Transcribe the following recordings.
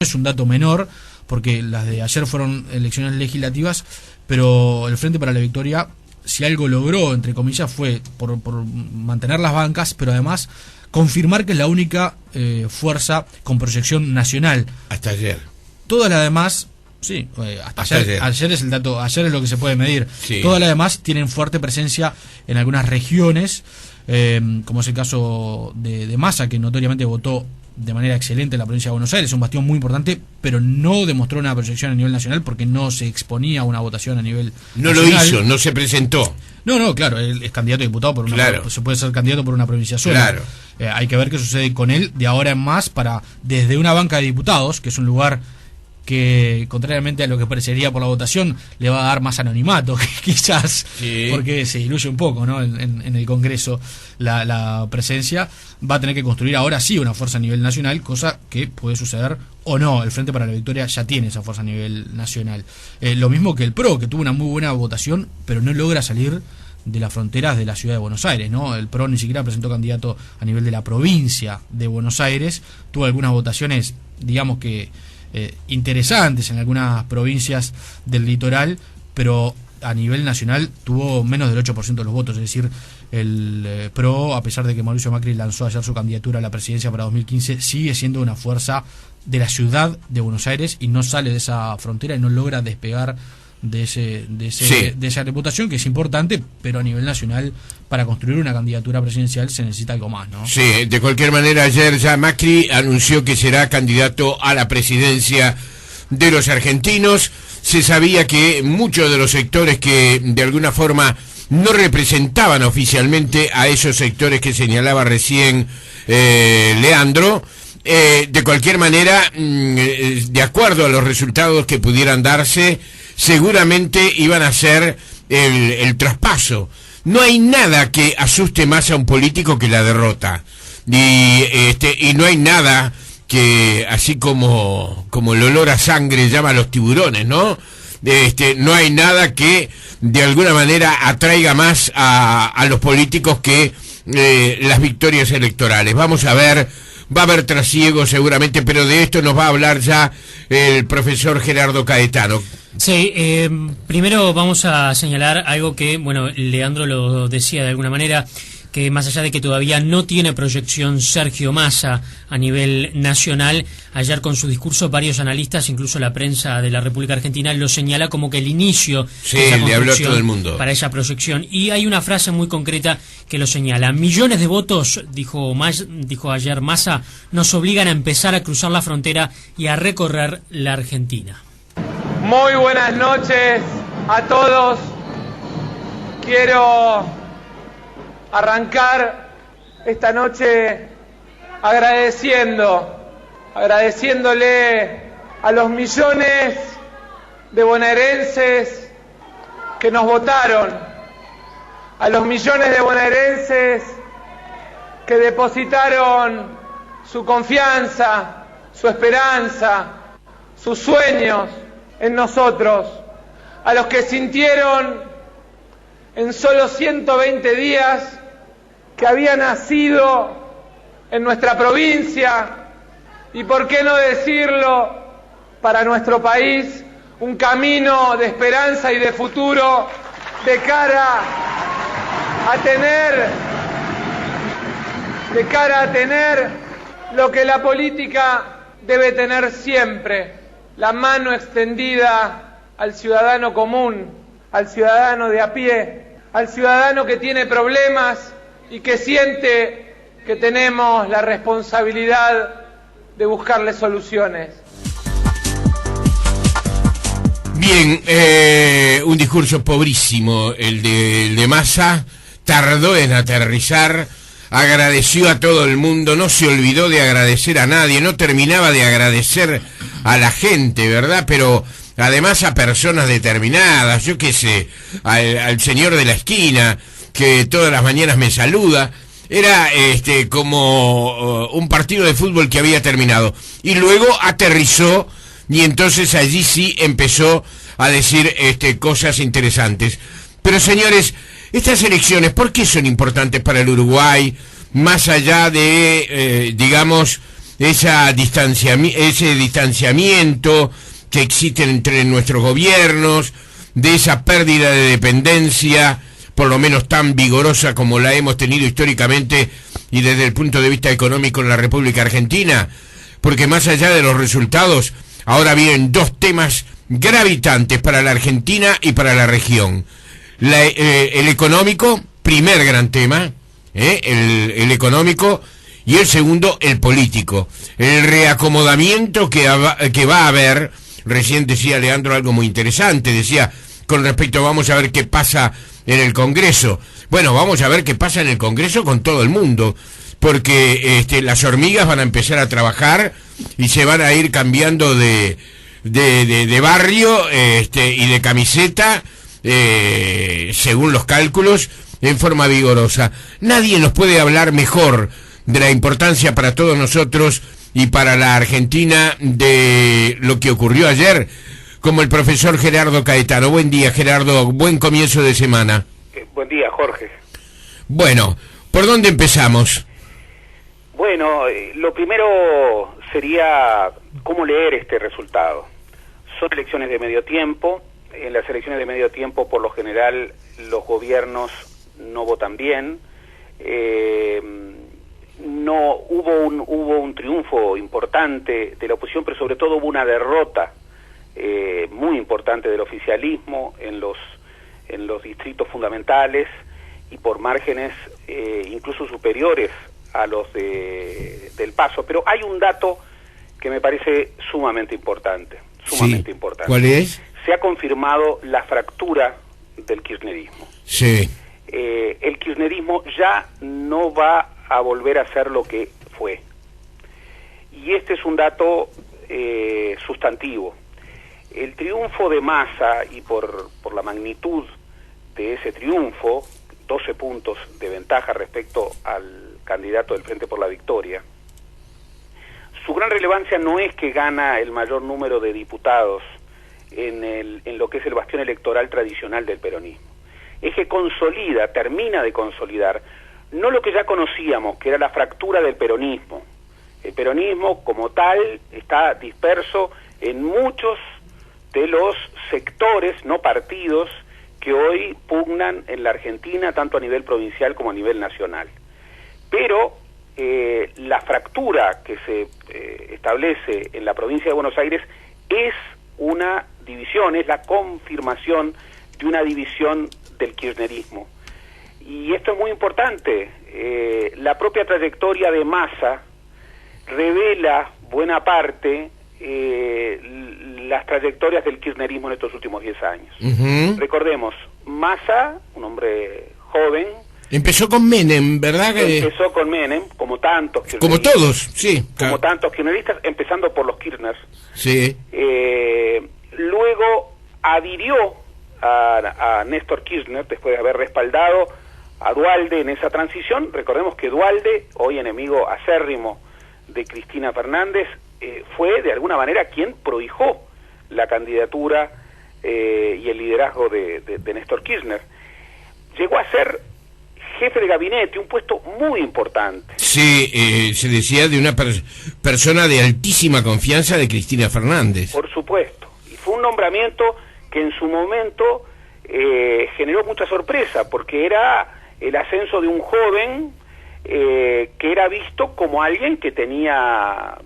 es un dato menor, porque las de ayer fueron elecciones legislativas, pero el Frente para la Victoria, si algo logró, entre comillas, fue por mantener las bancas, pero además confirmar que es la única fuerza con proyección nacional. Hasta ayer. Todas las demás, sí, hasta ayer. Ayer es el dato, ayer es lo que se puede medir. Sí. Todas las demás tienen fuerte presencia en algunas regiones, como es el caso de Massa, que notoriamente votó de manera excelente en la provincia de Buenos Aires, un bastión muy importante, pero no demostró una proyección a nivel nacional porque no se exponía a una votación a nivel nacional. Lo hizo, no se presentó. No, claro, él es candidato a diputado por una, se puede ser candidato por una provincia sola. Claro. Hay que ver qué sucede con él de ahora en más para, desde una banca de diputados, que es un lugar que, contrariamente a lo que parecería por la votación, le va a dar más anonimato, quizás, sí, porque se diluye un poco, ¿no? En el Congreso la presencia, va a tener que construir ahora sí una fuerza a nivel nacional, cosa que puede suceder o no. El Frente para la Victoria ya tiene esa fuerza a nivel nacional. Lo mismo que el PRO, que tuvo una muy buena votación, pero no logra salir de las fronteras de la ciudad de Buenos Aires, ¿no? El PRO ni siquiera presentó candidato a nivel de la provincia de Buenos Aires, tuvo algunas votaciones, digamos que interesantes en algunas provincias del litoral, pero a nivel nacional tuvo menos del 8% de los votos. Es decir, el PRO, a pesar de que Mauricio Macri lanzó ayer su candidatura a la presidencia para 2015, sigue siendo una fuerza de la ciudad de Buenos Aires y no sale de esa frontera y no logra despegar de esa reputación, que es importante, pero a nivel nacional, para construir una candidatura presidencial se necesita algo más, ¿no? Sí, de cualquier manera, ayer ya Macri anunció que será candidato a la presidencia de los argentinos. Se sabía que muchos de los sectores que de alguna forma no representaban oficialmente a esos sectores que señalaba recién Leandro, de cualquier manera, de acuerdo a los resultados que pudieran darse, seguramente iban a hacer el traspaso. No hay nada que asuste más a un político que la derrota, y no hay nada que, así como el olor a sangre llama a los tiburones, ¿no? No hay nada que de alguna manera atraiga más a los políticos que las victorias electorales. Vamos a ver, va a haber trasiego seguramente, pero de esto nos va a hablar ya el profesor Gerardo Caetano. Sí, primero vamos a señalar algo que, bueno, Leandro lo decía de alguna manera, que más allá de que todavía no tiene proyección Sergio Massa a nivel nacional, ayer con su discurso varios analistas, incluso la prensa de la República Argentina, lo señala como que el inicio de esa le habló a todo el mundo para esa proyección. Y hay una frase muy concreta que lo señala: millones de votos, dijo ayer Massa, nos obligan a empezar a cruzar la frontera y a recorrer la Argentina. Muy buenas noches a todos. Quiero arrancar esta noche agradeciéndole a los millones de bonaerenses que nos votaron, a los millones de bonaerenses que depositaron su confianza, su esperanza, sus sueños en nosotros, a los que sintieron en solo 120 días que había nacido en nuestra provincia y, por qué no decirlo, para nuestro país, un camino de esperanza y de futuro de cara a tener lo que la política debe tener siempre: la mano extendida al ciudadano común, al ciudadano de a pie, al ciudadano que tiene problemas y que siente que tenemos la responsabilidad de buscarle soluciones. Bien, un discurso pobrísimo el de Massa, tardó en aterrizar, agradeció a todo el mundo, no se olvidó de agradecer a nadie, no terminaba de agradecer a la gente, ¿verdad? Pero además a personas determinadas, yo qué sé, al señor de la esquina, que todas las mañanas me saluda. Era como un partido de fútbol que había terminado. Y luego aterrizó, y entonces allí sí empezó a decir cosas interesantes. Pero señores, estas elecciones, ¿por qué son importantes para el Uruguay? Más allá de, digamos, ese distanciamiento que existe entre nuestros gobiernos, de esa pérdida de dependencia, por lo menos tan vigorosa como la hemos tenido históricamente y desde el punto de vista económico en la República Argentina, porque más allá de los resultados, ahora vienen dos temas gravitantes para la Argentina y para la región. El económico, primer gran tema, el económico, y el segundo, el político. El reacomodamiento que va a haber. Recién decía Leandro algo muy interesante, decía, con respecto, vamos a ver qué pasa en el Congreso. Bueno, vamos a ver qué pasa en el Congreso con todo el mundo, porque las hormigas van a empezar a trabajar y se van a ir cambiando de barrio y de camiseta, según los cálculos, en forma vigorosa. Nadie nos puede hablar mejor de la importancia para todos nosotros y para la Argentina de lo que ocurrió ayer, como el profesor Gerardo Caetano. Buen día, Gerardo, buen comienzo de semana. Buen día, Jorge. Bueno, ¿por dónde empezamos? Bueno, lo primero sería cómo leer este resultado. Son elecciones de medio tiempo. En las elecciones de medio tiempo, por lo general, los gobiernos no votan bien. No hubo un triunfo importante de la oposición, pero sobre todo hubo una derrota muy importante del oficialismo en los distritos fundamentales y por márgenes incluso superiores a los del Paso. Pero hay un dato que me parece sumamente importante. Importante. ¿Cuál es? Se ha confirmado la fractura del kirchnerismo. Sí. El kirchnerismo ya no va a volver a ser lo que fue. Y este es un dato sustantivo. El triunfo de Massa, y por la magnitud de ese triunfo, 12 puntos de ventaja respecto al candidato del Frente por la Victoria, su gran relevancia no es que gana el mayor número de diputados en lo que es el bastión electoral tradicional del peronismo. Es que termina de consolidar no lo que ya conocíamos, que era la fractura del peronismo. El peronismo como tal está disperso en muchos de los sectores, no partidos, que hoy pugnan en la Argentina, tanto a nivel provincial como a nivel nacional. Pero la fractura que se establece en la provincia de Buenos Aires es una división, es la confirmación de una división del kirchnerismo. Y esto es muy importante. La propia trayectoria de Massa revela buena parte las trayectorias del kirchnerismo en estos últimos 10 años. Recordemos, Massa, un hombre joven, empezó con Menem, ¿verdad? Empezó con Menem, como tantos kirchneristas. Como todos, sí. Como tantos kirchneristas, empezando por los Kirchner. Sí. Luego adhirió a Néstor Kirchner, después de haber respaldado a Duhalde en esa transición. Recordemos que Duhalde, hoy enemigo acérrimo de Cristina Fernández, fue de alguna manera quien prohijó la candidatura y el liderazgo de Néstor Kirchner. Llegó a ser jefe de gabinete, un puesto muy importante. Sí, se decía de una persona de altísima confianza de Cristina Fernández. Por supuesto, y fue un nombramiento que en su momento generó mucha sorpresa, porque era el ascenso de un joven que era visto como alguien que tenía,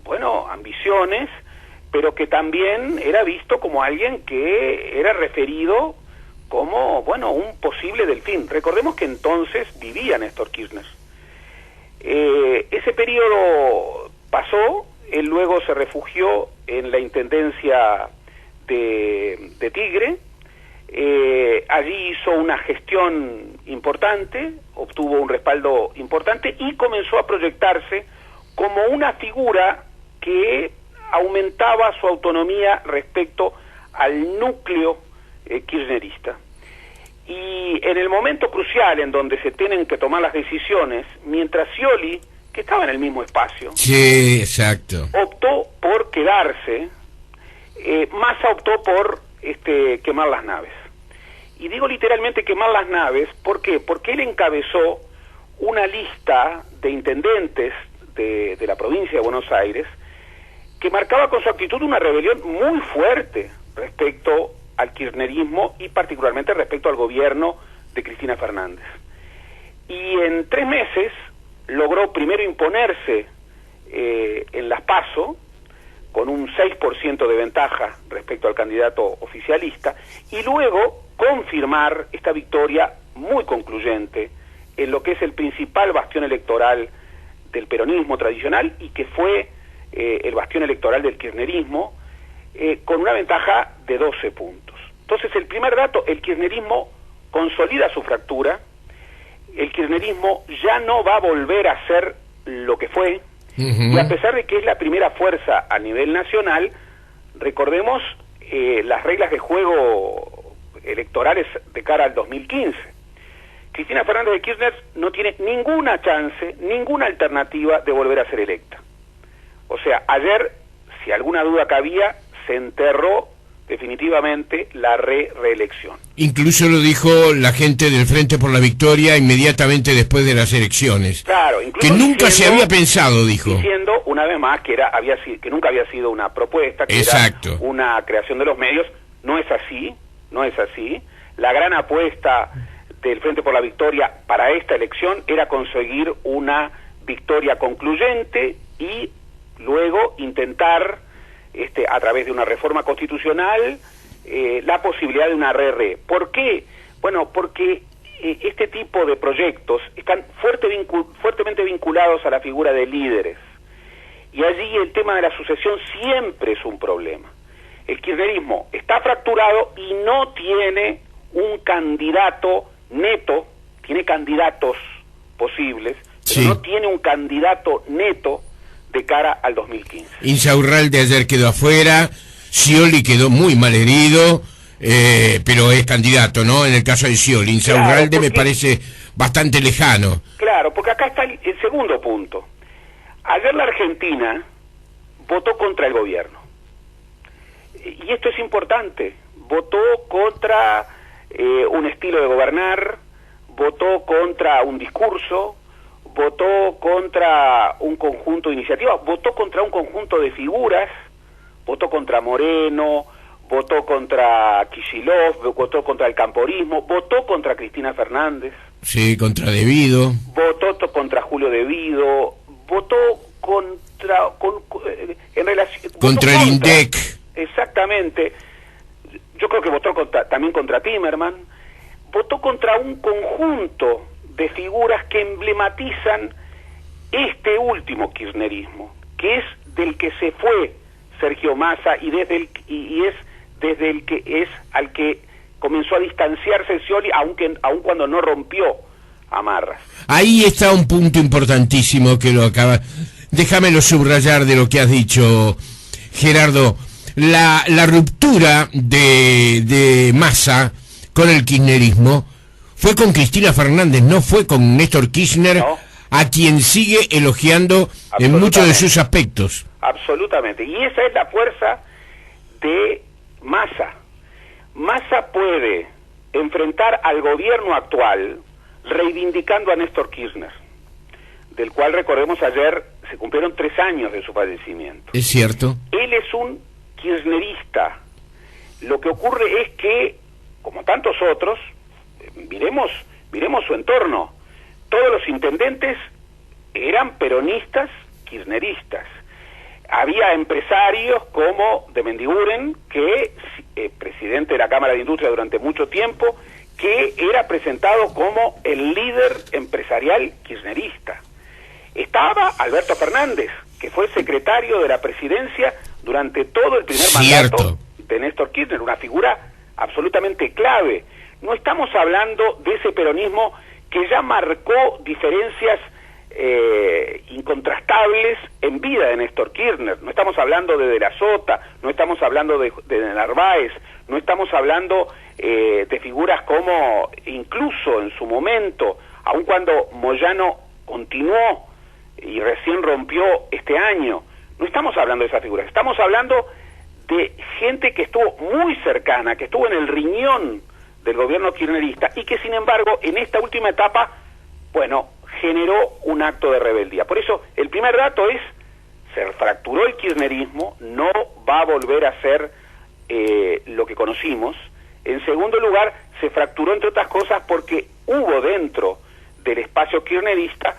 ambiciones, pero que también era visto como alguien que era referido como, un posible delfín. Recordemos que entonces vivía Néstor Kirchner. Ese periodo pasó, él luego se refugió en la intendencia de Tigre, allí hizo una gestión importante, obtuvo un respaldo importante y comenzó a proyectarse como una figura que aumentaba su autonomía respecto al núcleo kirchnerista. Y en el momento crucial en donde se tienen que tomar las decisiones, mientras Scioli, que estaba en el mismo espacio, sí, exacto, optó por quedarse, Massa optó por quemar las naves. Y digo literalmente quemar las naves, ¿por qué? Porque él encabezó una lista de intendentes de la provincia de Buenos Aires, que marcaba con su actitud una rebelión muy fuerte respecto al kirchnerismo y particularmente respecto al gobierno de Cristina Fernández. Y en 3 meses logró primero imponerse en las PASO, con un 6% de ventaja respecto al candidato oficialista, y luego confirmar esta victoria muy concluyente en lo que es el principal bastión electoral del peronismo tradicional y que fue el bastión electoral del kirchnerismo, con una ventaja de 12 puntos. Entonces, el primer dato, el kirchnerismo consolida su fractura, el kirchnerismo ya no va a volver a ser lo que fue, y a pesar de que es la primera fuerza a nivel nacional, recordemos las reglas de juego electorales de cara al 2015. Cristina Fernández de Kirchner no tiene ninguna chance, ninguna alternativa de volver a ser electa. O sea, ayer, si alguna duda cabía, se enterró definitivamente la reelección. Incluso lo dijo la gente del Frente por la Victoria inmediatamente después de las elecciones. Claro, que nunca se había pensado, dijo. Diciendo una vez más que que nunca había sido una propuesta, que Exacto. era una creación de los medios. No es así, no es así. La gran apuesta del Frente por la Victoria para esta elección era conseguir una victoria concluyente y luego intentar a través de una reforma constitucional, la posibilidad de una RR. ¿Por qué? Bueno, porque este tipo de proyectos están fuertemente vinculados a la figura de líderes. Y allí el tema de la sucesión siempre es un problema. El kirchnerismo está fracturado y no tiene un candidato neto, tiene candidatos posibles, pero sí, no tiene un candidato neto de cara al 2015. Insaurralde ayer quedó afuera, Scioli quedó muy mal herido, pero es candidato, ¿no? En el caso de Scioli, Insaurralde claro, me parece bastante lejano. Claro, porque acá está el segundo punto. Ayer la Argentina votó contra el gobierno. Y esto es importante. Votó contra un estilo de gobernar, votó contra un discurso, votó contra un conjunto de iniciativas, votó contra un conjunto de figuras, votó contra Moreno, votó contra Kicillof, votó contra el camporismo, votó contra Cristina Fernández. Sí, contra Devido. Votó contra Julio Devido, votó en relación... Contra el INDEC. Exactamente. Yo creo que votó también contra Timerman. Votó contra un conjunto de figuras que emblematizan este último kirchnerismo, que es del que se fue Sergio Massa y es desde el que es al que comenzó a distanciarse Scioli, aun cuando no rompió amarras. Ahí está un punto importantísimo que lo acaba. Déjamelo subrayar de lo que has dicho, Gerardo. La ruptura de Massa con el kirchnerismo fue con Cristina Fernández, no fue con Néstor Kirchner, no, a quien sigue elogiando en muchos de sus aspectos. Absolutamente, y esa es la fuerza de Massa. Massa puede enfrentar al gobierno actual reivindicando a Néstor Kirchner, del cual, recordemos, ayer se cumplieron 3 años de su fallecimiento. Es cierto. Él es un kirchnerista. Lo que ocurre es que, como tantos otros, miremos su entorno. Todos los intendentes eran peronistas, kirchneristas. Había empresarios como de Mendiguren, que presidente de la Cámara de Industria durante mucho tiempo, que era presentado como el líder empresarial kirchnerista. Estaba Alberto Fernández, que fue secretario de la presidencia durante todo el primer mandato de Néstor Kirchner, una figura absolutamente clave. No estamos hablando de ese peronismo que ya marcó diferencias incontrastables en vida de Néstor Kirchner. No estamos hablando de la Sota, no estamos hablando de Narváez, no estamos hablando de figuras como, incluso en su momento, aun cuando Moyano continuó y recién rompió este año, no estamos hablando de esas figuras, estamos hablando de gente que estuvo muy cercana, que estuvo en el riñón del gobierno kirchnerista y que, sin embargo, en esta última etapa, bueno, generó un acto de rebeldía. Por eso, el primer dato es, se fracturó el kirchnerismo, no va a volver a ser lo que conocimos. En segundo lugar, se fracturó, entre otras cosas, porque hubo dentro del espacio kirchnerista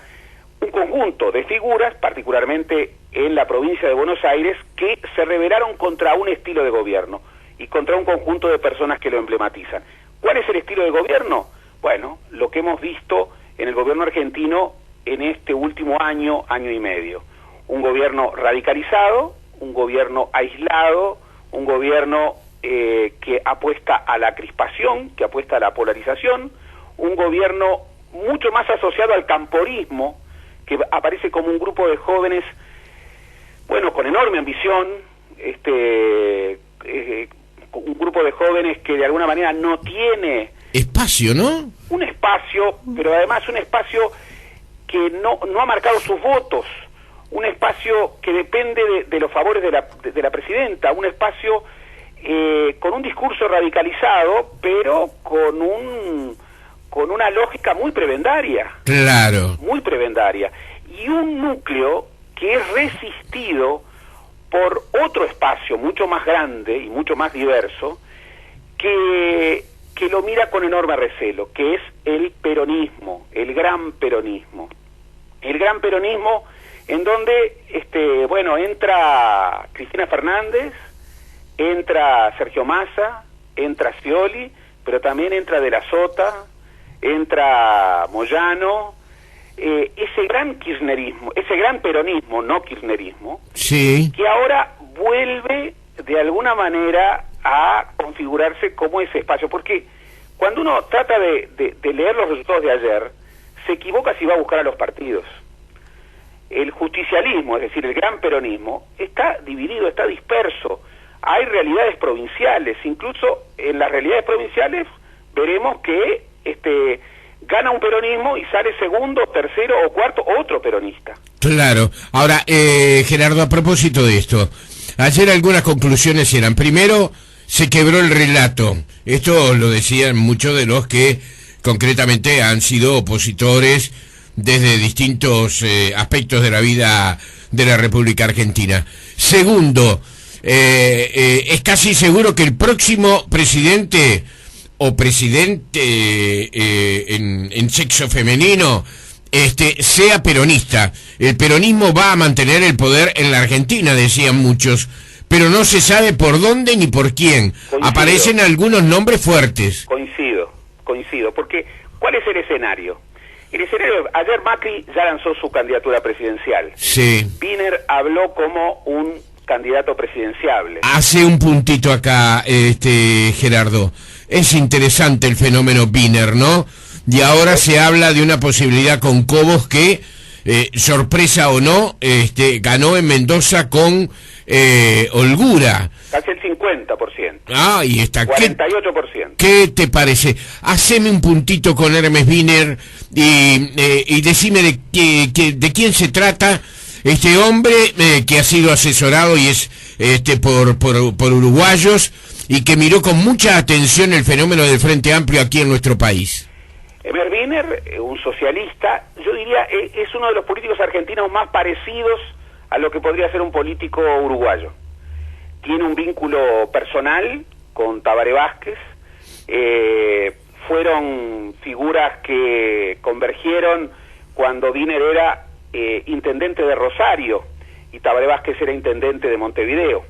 un conjunto de figuras, particularmente en la provincia de Buenos Aires, que se rebelaron contra un estilo de gobierno y contra un conjunto de personas que lo emblematizan. ¿Cuál es el estilo de gobierno? Bueno, lo que hemos visto en el gobierno argentino en este último año, año y medio. Un gobierno radicalizado, un gobierno aislado, un gobierno que apuesta a la crispación, que apuesta a la polarización, un gobierno mucho más asociado al camporismo, que aparece como un grupo de jóvenes, bueno, con enorme ambición, un grupo de jóvenes que de alguna manera no tiene... espacio, ¿no? Un espacio, pero además un espacio que no ha marcado sus votos, un espacio que depende de los favores de la presidenta, un espacio con un discurso radicalizado, pero con una lógica muy prebendaria. Claro. Muy prebendaria. Y un núcleo que es resistido por otro espacio mucho más grande y mucho más diverso, que lo mira con enorme recelo, que es el peronismo, el gran peronismo. El gran peronismo en donde, entra Cristina Fernández, entra Sergio Massa, entra Scioli, pero también entra De la Sota, entra Moyano, ese gran kirchnerismo, ese gran peronismo, no kirchnerismo, sí, que ahora vuelve de alguna manera a configurarse como ese espacio, porque cuando uno trata de leer los resultados de ayer, se equivoca si va a buscar a los partidos. El justicialismo, es decir, el gran peronismo, está dividido, está disperso. Hay realidades provinciales, incluso en las realidades provinciales veremos que gana un peronismo y sale segundo, tercero o cuarto otro peronista. Claro. Ahora, Gerardo, a propósito de esto, ayer algunas conclusiones eran: primero, se quebró el relato. Esto lo decían muchos de los que concretamente han sido opositores desde distintos aspectos de la vida de la República Argentina. Segundo, es casi seguro que el próximo presidente o presidente en sexo femenino sea peronista. El peronismo va a mantener el poder en la Argentina, decían muchos, pero no se sabe por dónde ni por quién. Coincido. Aparecen algunos nombres fuertes. Coincido, porque ¿cuál es el escenario? El escenario, ayer Macri ya lanzó su candidatura presidencial. Sí. Wiener habló como un candidato presidenciable. Hace un puntito acá, Gerardo. Es interesante el fenómeno Wiener, ¿no? Y ahora se habla de una posibilidad con Cobos que, sorpresa o no, ganó en Mendoza con holgura. Casi el 50%. Ah, y está. 48%. ¿Qué te parece? Haceme un puntito con Hermes Wiener y decime de quién se trata este hombre que ha sido asesorado y es por uruguayos y que miró con mucha atención el fenómeno del Frente Amplio aquí en nuestro país. Hermes Wiener, un socialista, yo diría es uno de los políticos argentinos más parecidos a lo que podría ser un político uruguayo. Tiene un vínculo personal con Tabaré Vázquez, fueron figuras que convergieron cuando Wiener era intendente de Rosario y Tabaré Vázquez era intendente de Montevideo.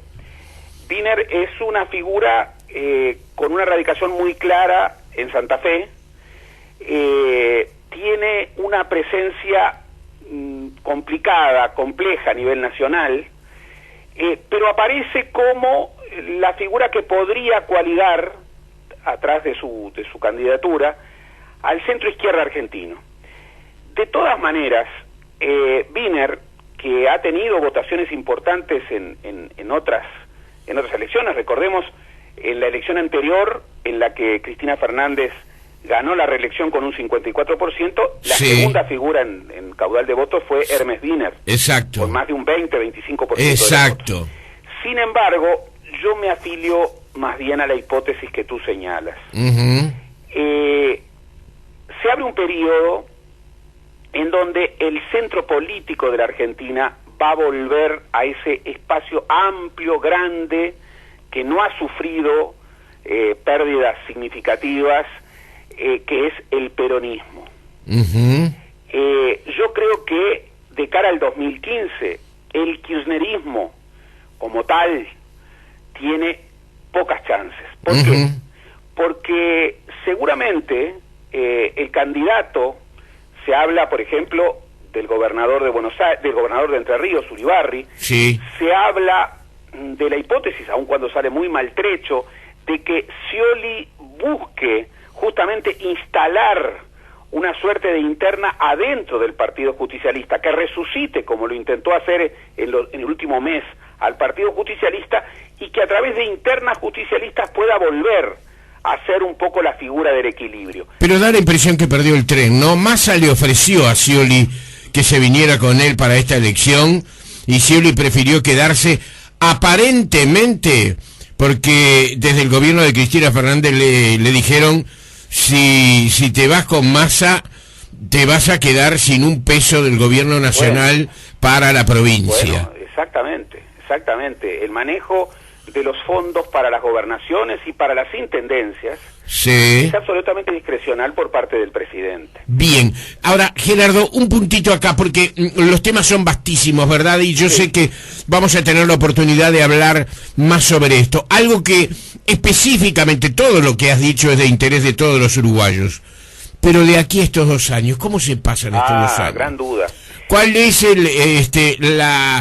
Wiener es una figura con una radicación muy clara en Santa Fe, tiene una presencia complicada, compleja a nivel nacional, pero aparece como la figura que podría coaligar atrás de su candidatura al centro izquierda argentino. De todas maneras, Wiener, que ha tenido votaciones importantes en otras elecciones, recordemos en la elección anterior en la que Cristina Fernández ganó la reelección con un 54%, la segunda figura en caudal de votos fue Hermes Wiener. Exacto. Con más de un 20-25%. Exacto. De votos. Sin embargo, yo me afilio más bien a la hipótesis que tú señalas. Uh-huh. Se abre un periodo en donde el centro político de la Argentina va a volver a ese espacio amplio, grande, que no ha sufrido pérdidas significativas, que es el peronismo. Yo creo que de cara al 2015, el kirchnerismo como tal tiene pocas chances. ¿Por qué? Porque seguramente el candidato, se habla, por ejemplo, del gobernador de Buenos Aires, del gobernador de Entre Ríos, Uribarri, sí. Se habla de la hipótesis, aun cuando sale muy maltrecho, de que Scioli busque justamente instalar una suerte de interna adentro del Partido Justicialista, que resucite, como lo intentó hacer en el último mes, al Partido Justicialista, y que a través de internas justicialistas pueda volver a ser un poco la figura del equilibrio. Pero da la impresión que perdió el tren, ¿no? Massa le ofreció a Scioli que se viniera con él para esta elección, y Scioli prefirió quedarse aparentemente porque desde el gobierno de Cristina Fernández le dijeron, si te vas con Massa, te vas a quedar sin un peso del gobierno nacional para la provincia. Bueno, exactamente. El manejo de los fondos para las gobernaciones y para las intendencias es absolutamente discrecional por parte del presidente. Bien, ahora Gerardo, un puntito acá, porque los temas son vastísimos, ¿verdad? Y yo sé que vamos a tener la oportunidad de hablar más sobre esto. Algo que específicamente, todo lo que has dicho es de interés de todos los uruguayos, pero de aquí a estos 2 años, ¿cómo se pasan estos 2 años? Gran duda. ¿Cuál es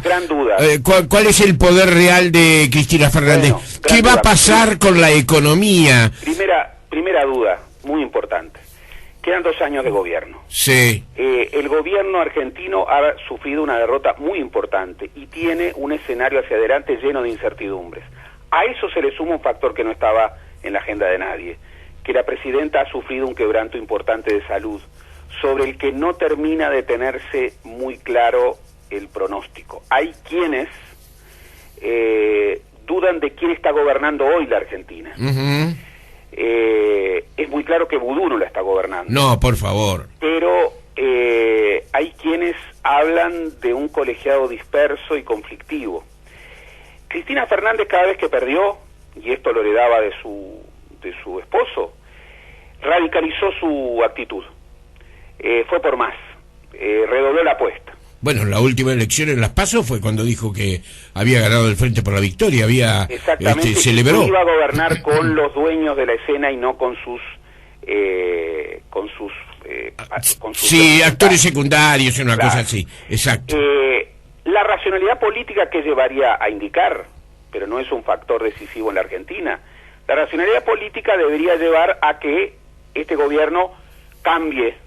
gran duda. ¿Cuál es el poder real de Cristina Fernández? Bueno, ¿Qué va a pasar con la economía? Primera duda, muy importante. Quedan 2 años de gobierno. Sí. El gobierno argentino ha sufrido una derrota muy importante y tiene un escenario hacia adelante lleno de incertidumbres. A eso se le suma un factor que no estaba en la agenda de nadie, que la presidenta ha sufrido un quebranto importante de salud, sobre el que no termina de tenerse muy claro el pronóstico. Hay quienes dudan de quién está gobernando hoy la Argentina. Es muy claro que Vudú no la está gobernando. No, por favor. Pero hay quienes hablan de un colegiado disperso y conflictivo. Cristina Fernández, cada vez que perdió, y esto lo heredaba de su esposo, radicalizó su actitud. Fue por más, redobló la apuesta. Bueno, la última elección en Las PASO fue cuando dijo que había ganado el Frente por la Victoria, celebró. Iba a gobernar con los dueños de la escena y no con sus actores secundarios, una cosa así, exacto. La racionalidad política que llevaría a indicar, pero no es un factor decisivo en la Argentina, la racionalidad política debería llevar a que este gobierno cambie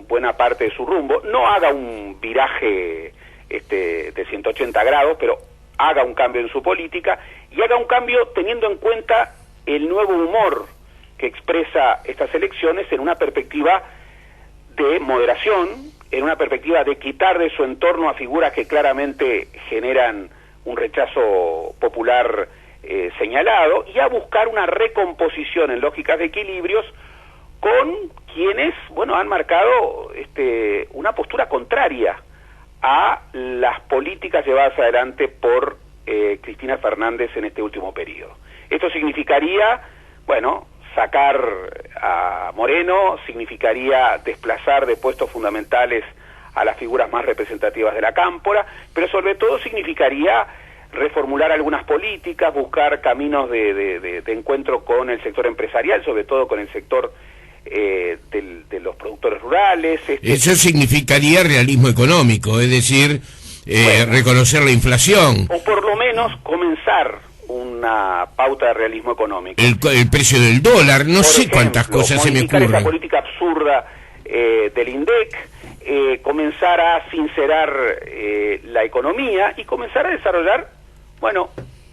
buena parte de su rumbo, no haga un viraje de 180 grados, pero haga un cambio en su política, y haga un cambio teniendo en cuenta el nuevo humor que expresa estas elecciones en una perspectiva de moderación, en una perspectiva de quitar de su entorno a figuras que claramente generan un rechazo popular señalado, y a buscar una recomposición en lógicas de equilibrios con quienes, han marcado una postura contraria a las políticas llevadas adelante por Cristina Fernández en este último periodo. Esto significaría, sacar a Moreno, significaría desplazar de puestos fundamentales a las figuras más representativas de la cámpora, pero sobre todo significaría reformular algunas políticas, buscar caminos de encuentro con el sector empresarial, sobre todo con el sector de los productores rurales. Eso significaría realismo económico, es decir, reconocer la inflación. O por lo menos comenzar una pauta de realismo económico. El precio del dólar, no sé cuántas cosas se me ocurren. Esa política absurda del INDEC, comenzar a sincerar la economía y comenzar a desarrollar,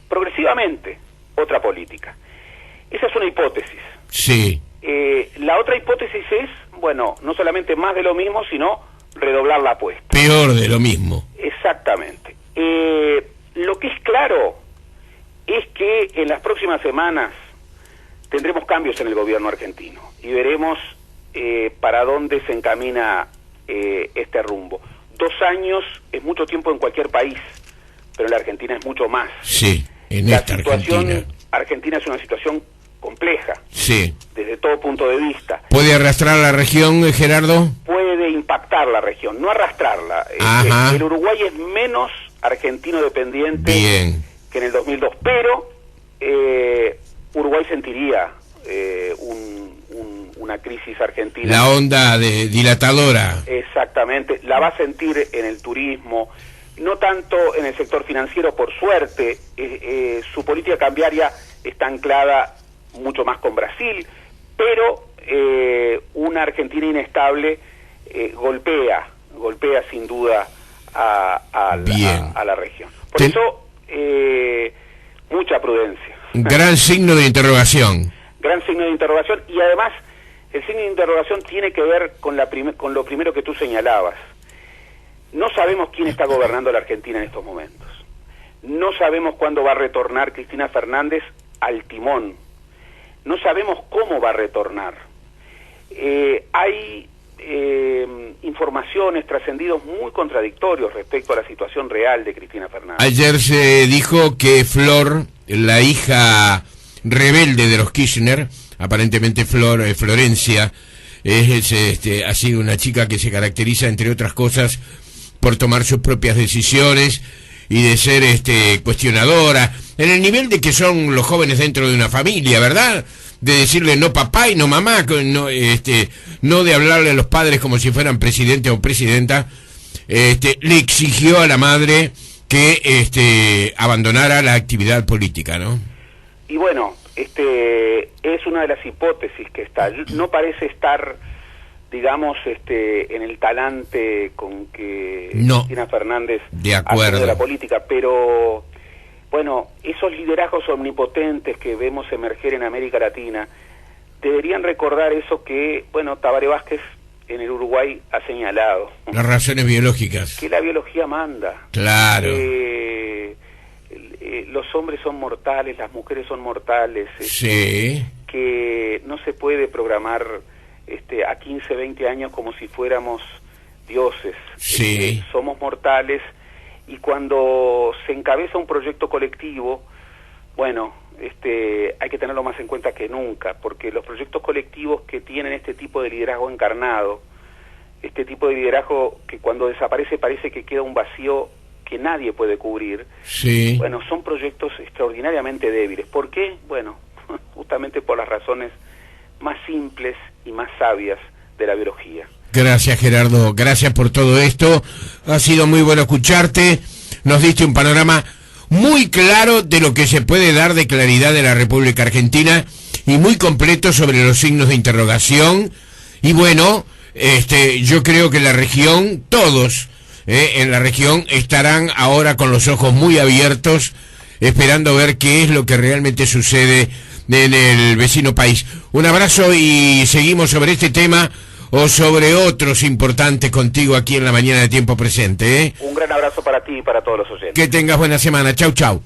progresivamente, otra política. Esa es una hipótesis. Sí. La otra hipótesis es, no solamente más de lo mismo, sino redoblar la apuesta. Peor de lo mismo. Exactamente. Lo que es claro es que en las próximas semanas tendremos cambios en el gobierno argentino y veremos para dónde se encamina este rumbo. 2 años es mucho tiempo en cualquier país, pero en la Argentina es mucho más. Sí, en la esta situación Argentina es una situación compleja, sí, desde todo punto de vista. ¿Puede arrastrar la región, Gerardo? Puede impactar la región, no arrastrarla. El Uruguay es menos argentino dependiente Bien. que en el 2002, pero Uruguay sentiría una crisis argentina. La onda dilatadora. Exactamente, la va a sentir en el turismo, no tanto en el sector financiero, por suerte. Su política cambiaria está anclada mucho más con Brasil, pero una Argentina inestable golpea sin duda a la región. Por eso, mucha prudencia. Gran signo de interrogación. Gran signo de interrogación, y además el signo de interrogación tiene que ver con lo primero que tú señalabas. No sabemos quién está gobernando la Argentina en estos momentos. No sabemos cuándo va a retornar Cristina Fernández al timón. No sabemos cómo va a retornar. Hay informaciones, trascendidos muy contradictorios respecto a la situación real de Cristina Fernández. Ayer se dijo que Flor, la hija rebelde de los Kirchner, aparentemente Florencia, ha sido una chica que se caracteriza, entre otras cosas, por tomar sus propias decisiones y de ser cuestionadora, en el nivel de que son los jóvenes dentro de una familia, ¿verdad? De decirle no papá y no mamá, no de hablarle a los padres como si fueran presidente o presidenta. Le exigió a la madre que abandonara la actividad política, ¿no? Y bueno, es una de las hipótesis que está. No parece estar, digamos, en el talante con que Cristina Fernández ha tenido la política, pero bueno, esos liderazgos omnipotentes que vemos emerger en América Latina deberían recordar eso que, bueno, Tabaré Vázquez en el Uruguay ha señalado. Las razones biológicas. Que la biología manda. Claro. Los hombres son mortales, las mujeres son mortales. Sí. Que no se puede programar a 15, 20 años como si fuéramos dioses. Sí. Somos mortales, y cuando se encabeza un proyecto colectivo, bueno, hay que tenerlo más en cuenta que nunca, porque los proyectos colectivos que tienen este tipo de liderazgo encarnado, este tipo de liderazgo que cuando desaparece parece que queda un vacío que nadie puede cubrir, sí. Bueno, son proyectos extraordinariamente débiles. ¿Por qué? Bueno, justamente por las razones más simples y más sabias de la biología. Gracias, Gerardo, gracias por todo esto, ha sido muy bueno escucharte, nos diste un panorama muy claro de lo que se puede dar de claridad de la República Argentina y muy completo sobre los signos de interrogación, y bueno, yo creo que la región, todos en la región estarán ahora con los ojos muy abiertos, esperando ver qué es lo que realmente sucede en el vecino país. Un abrazo y seguimos sobre este tema o sobre otros importantes contigo aquí en la mañana de Tiempo Presente. Un gran abrazo para ti y para todos los oyentes. Que tengas buena semana. Chau, chau.